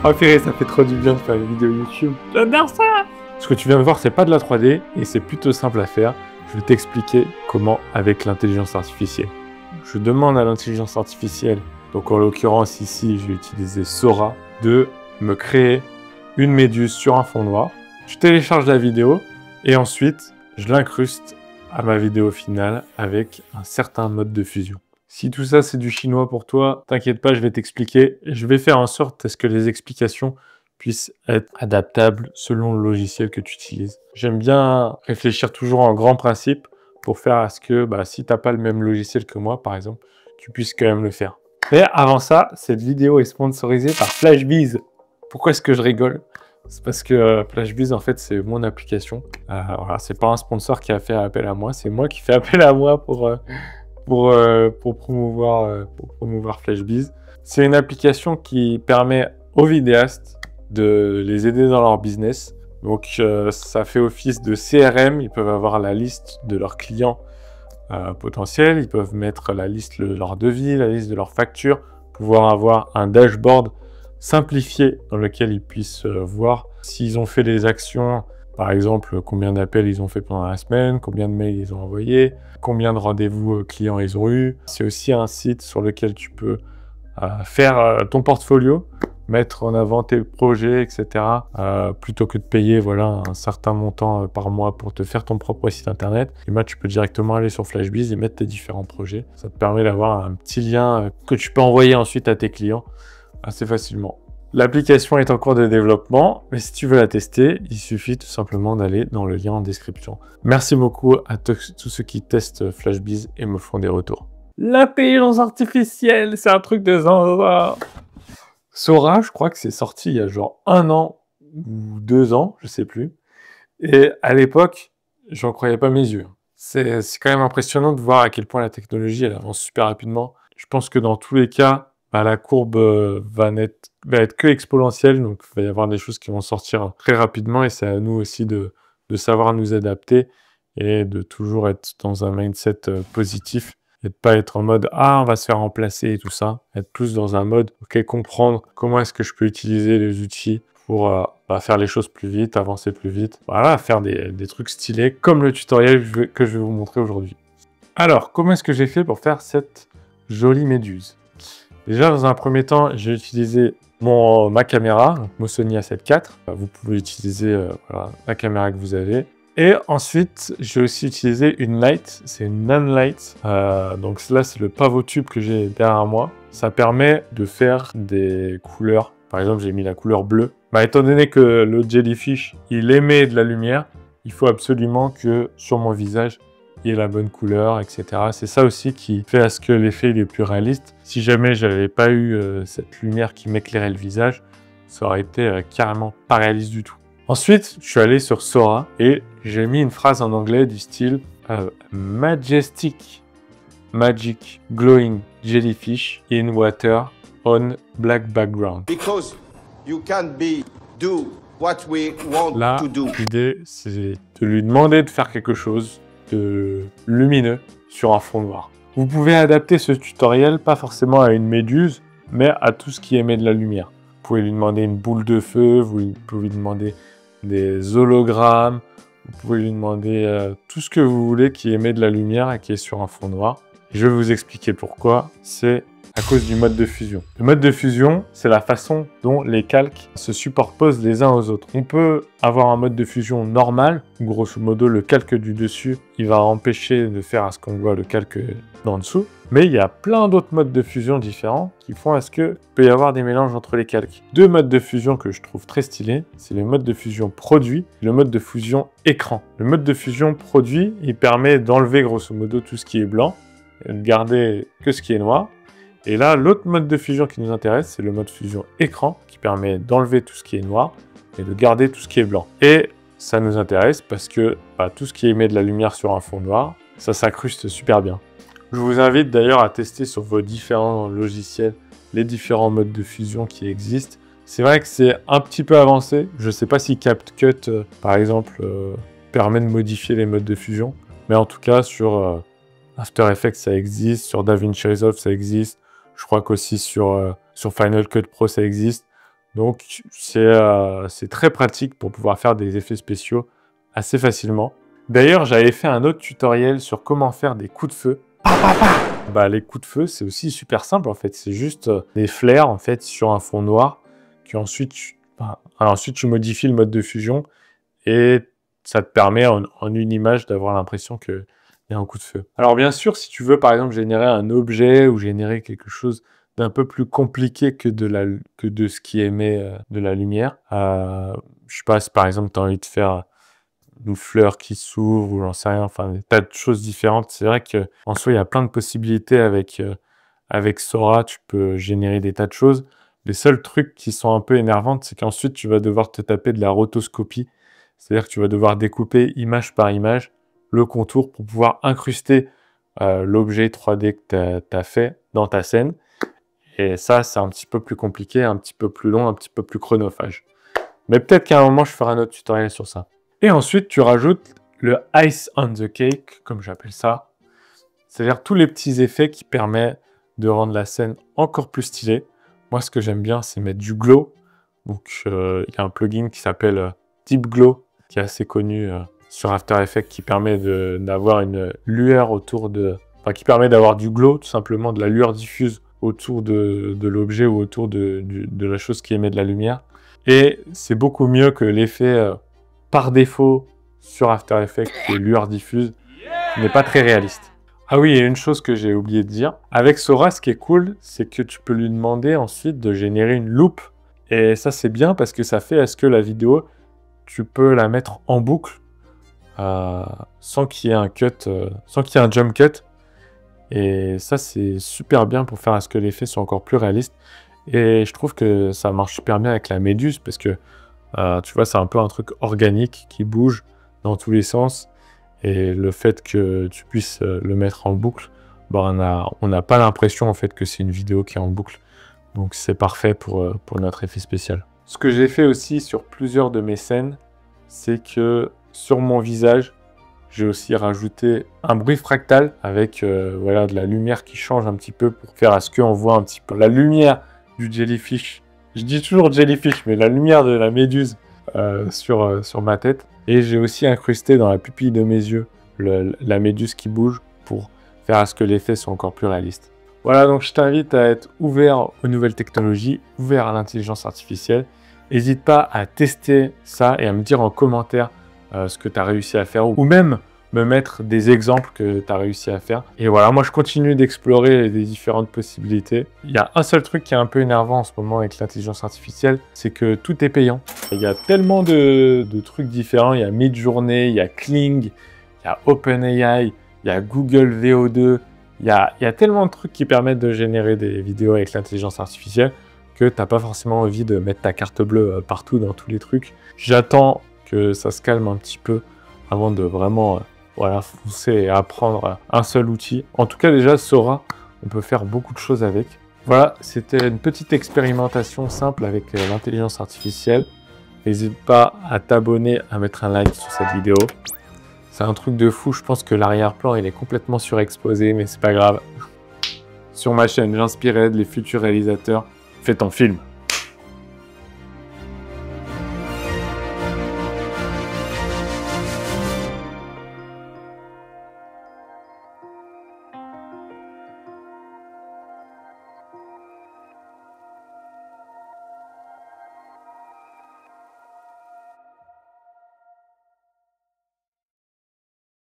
Oh purée, ça fait trop du bien de faire une vidéo YouTube. J'adore ça! Ce que tu viens de voir, c'est pas de la 3D et c'est plutôt simple à faire. Je vais t'expliquer comment avec l'intelligence artificielle. Je demande à l'intelligence artificielle, donc en l'occurrence ici, je vais utiliser Sora, de me créer une méduse sur un fond noir. Je télécharge la vidéo et ensuite, je l'incruste à ma vidéo finale avec un certain mode de fusion. Si tout ça c'est du chinois pour toi, t'inquiète pas, je vais t'expliquer. Je vais faire en sorte à ce que les explications puissent être adaptables selon le logiciel que tu utilises. J'aime bien réfléchir toujours en grand principe pour faire à ce que si t'as pas le même logiciel que moi par exemple, tu puisses quand même le faire. Mais avant ça, cette vidéo est sponsorisée par FlashBiz. Pourquoi est-ce que je rigole? C'est parce que FlashBiz, en fait, c'est mon application. Voilà, c'est pas un sponsor qui a fait appel à moi, c'est moi qui fais appel à moi pour promouvoir FlashBiz. C'est une application qui permet aux vidéastes de les aider dans leur business. Donc, ça fait office de CRM. Ils peuvent avoir la liste de leurs clients potentiels. Ils peuvent mettre la liste de leurs devis, la liste de leurs factures, pouvoir avoir un dashboard simplifié dans lequel ils puissent voir s'ils ont fait des actions, par exemple combien d'appels ils ont fait pendant la semaine, combien de mails ils ont envoyés, combien de rendez-vous clients ils ont eu. C'est aussi un site sur lequel tu peux faire ton portfolio, mettre en avant tes projets, etc. Plutôt que de payer un certain montant par mois pour te faire ton propre site internet. Et là, tu peux directement aller sur FlashBiz et mettre tes différents projets. Ça te permet d'avoir un petit lien que tu peux envoyer ensuite à tes clients assez facilement. L'application est en cours de développement, mais si tu veux la tester, il suffit tout simplement d'aller dans le lien en description. Merci beaucoup à tous ceux qui testent FlashBiz et me font des retours. L'intelligence artificielle, c'est un truc de zinzin. Sora, je crois que c'est sorti il y a genre 1 an ou 2 ans, je sais plus. Et à l'époque, j'en croyais pas mes yeux. C'est quand même impressionnant de voir à quel point la technologie, elle avance super rapidement. Je pense que dans tous les cas, la courbe va être que exponentielle, donc il va y avoir des choses qui vont sortir très rapidement et c'est à nous aussi de savoir nous adapter et de toujours être dans un mindset positif et de pas être en mode « Ah, on va se faire remplacer » et tout ça. Être plus dans un mode « Ok, comprendre comment est-ce que je peux utiliser les outils pour faire les choses plus vite, avancer plus vite. » Voilà, faire des trucs stylés comme le tutoriel que je vais vous montrer aujourd'hui. Alors, comment est-ce que j'ai fait pour faire cette jolie méduse? Déjà, dans un premier temps, j'ai utilisé ma caméra, donc mon Sony A7 IV. Vous pouvez utiliser la caméra que vous avez. Et ensuite, j'ai aussi utilisé une light, c'est une Nanlite. Donc là, c'est le pivot tube que j'ai derrière moi. Ça permet de faire des couleurs. Par exemple, j'ai mis la couleur bleue. Étant donné que le jellyfish, il émet de la lumière, il faut absolument que sur mon visage, il y ait la bonne couleur, etc. C'est ça aussi qui fait à ce que l'effet est plus réaliste. Si jamais j'avais pas eu cette lumière qui m'éclairait le visage, ça aurait été carrément pas réaliste du tout. Ensuite, je suis allé sur Sora et j'ai mis une phrase en anglais du style Majestic Magic Glowing Jellyfish in Water on Black Background. Because you can't do what we want to do. L'idée, c'est de lui demander de faire quelque chose de lumineux sur un fond noir. Vous pouvez adapter ce tutoriel pas forcément à une méduse, mais à tout ce qui émet de la lumière. Vous pouvez lui demander une boule de feu, vous pouvez lui demander des hologrammes, vous pouvez lui demander tout ce que vous voulez qui émet de la lumière et qui est sur un fond noir. Et je vais vous expliquer pourquoi. C'est à cause du mode de fusion. Le mode de fusion, c'est la façon dont les calques se superposent les uns aux autres. On peut avoir un mode de fusion normal, où grosso modo le calque du dessus, il va empêcher de faire à ce qu'on voit le calque d'en dessous. Mais il y a plein d'autres modes de fusion différents qui font à ce qu'il peut y avoir des mélanges entre les calques. 2 modes de fusion que je trouve très stylés, c'est le mode de fusion produit et le mode de fusion écran. Le mode de fusion produit, il permet d'enlever grosso modo tout ce qui est blanc et de garder que ce qui est noir. Et là, l'autre mode de fusion qui nous intéresse, c'est le mode fusion écran, qui permet d'enlever tout ce qui est noir et de garder tout ce qui est blanc. Et ça nous intéresse parce que tout ce qui émet de la lumière sur un fond noir, ça s'incruste super bien. Je vous invite d'ailleurs à tester sur vos différents logiciels les différents modes de fusion qui existent. C'est vrai que c'est un petit peu avancé. Je ne sais pas si CapCut, par exemple, permet de modifier les modes de fusion. Mais en tout cas, sur After Effects, ça existe. Sur DaVinci Resolve, ça existe. Je crois qu'aussi sur Final Cut Pro, ça existe. Donc, c'est très pratique pour pouvoir faire des effets spéciaux assez facilement. D'ailleurs, j'avais fait un autre tutoriel sur comment faire des coups de feu. Bah, les coups de feu, c'est aussi super simple en fait. C'est juste des flares en fait sur un fond noir. Ensuite, tu modifies le mode de fusion et ça te permet en une image d'avoir l'impression qu'il y a un coup de feu. Alors bien sûr, si tu veux par exemple générer un objet ou générer quelque chose d'un peu plus compliqué que de ce qui émet de la lumière, je sais pas si par exemple tu as envie de faire une fleur qui s'ouvre ou j'en sais rien, enfin des tas de choses différentes. C'est vrai qu'en soi, il y a plein de possibilités avec Sora, tu peux générer des tas de choses. Les seuls trucs qui sont un peu énervantes, c'est qu'ensuite, tu vas devoir te taper de la rotoscopie. C'est-à-dire que tu vas devoir découper image par image le contour pour pouvoir incruster l'objet 3D que tu as fait dans ta scène. Et ça, c'est un petit peu plus compliqué, un petit peu plus long, un petit peu plus chronophage. Mais peut-être qu'à un moment, je ferai un autre tutoriel sur ça. Et ensuite, tu rajoutes le Ice on the Cake, comme j'appelle ça. C'est-à-dire tous les petits effets qui permettent de rendre la scène encore plus stylée. Moi, ce que j'aime bien, c'est mettre du glow. Donc, il y a un plugin qui s'appelle Deep Glow, qui est assez connu sur After Effects, qui permet d'avoir une lueur autour de... Enfin, qui permet d'avoir du glow, tout simplement, de la lueur diffuse autour de l'objet ou autour de la chose qui émet de la lumière. Et c'est beaucoup mieux que l'effet par défaut sur After Effects, qui est lueur diffuse, qui n'est pas très réaliste. Ah oui, et une chose que j'ai oublié de dire, avec Sora, ce qui est cool, c'est que tu peux lui demander ensuite de générer une loupe. Et ça, c'est bien parce que ça fait à ce que la vidéo, tu peux la mettre en boucle sans qu'il y ait un cut, sans qu'il y ait un jump cut. Et ça, c'est super bien pour faire à ce que l'effet soit encore plus réaliste. Et je trouve que ça marche super bien avec la méduse parce que, tu vois, c'est un peu un truc organique qui bouge dans tous les sens. Et le fait que tu puisses le mettre en boucle, bah, on n'a pas l'impression en fait que c'est une vidéo qui est en boucle. Donc c'est parfait pour notre effet spécial. Ce que j'ai fait aussi sur plusieurs de mes scènes, c'est que sur mon visage, j'ai aussi rajouté un bruit fractal avec voilà, de la lumière qui change un petit peu pour faire à ce qu'on voit un petit peu la lumière du jellyfish. Je dis toujours jellyfish, mais la lumière de la méduse sur ma tête. Et j'ai aussi incrusté dans la pupille de mes yeux la méduse qui bouge pour faire à ce que l'effet soit encore plus réaliste. Voilà, donc je t'invite à être ouvert aux nouvelles technologies, ouvert à l'intelligence artificielle. N'hésite pas à tester ça et à me dire en commentaire ce que tu as réussi à faire ou même me mettre des exemples que tu as réussi à faire. Et voilà, moi je continue d'explorer les différentes possibilités. Il y a un seul truc qui est un peu énervant en ce moment avec l'intelligence artificielle, c'est que tout est payant. Il y a tellement de trucs différents, il y a Midjourney, il y a Kling, il y a OpenAI, il y a Google VO2, il y a tellement de trucs qui permettent de générer des vidéos avec l'intelligence artificielle que tu n'as pas forcément envie de mettre ta carte bleue partout dans tous les trucs. J'attends que ça se calme un petit peu avant de vraiment voilà, foncer et apprendre un seul outil. En tout cas, déjà, Sora, on peut faire beaucoup de choses avec. Voilà, c'était une petite expérimentation simple avec l'intelligence artificielle. N'hésite pas à t'abonner, à mettre un like sur cette vidéo. C'est un truc de fou, je pense que l'arrière-plan, il est complètement surexposé, mais c'est pas grave. Sur ma chaîne, j'inspirerai les futurs réalisateurs. Fais ton film.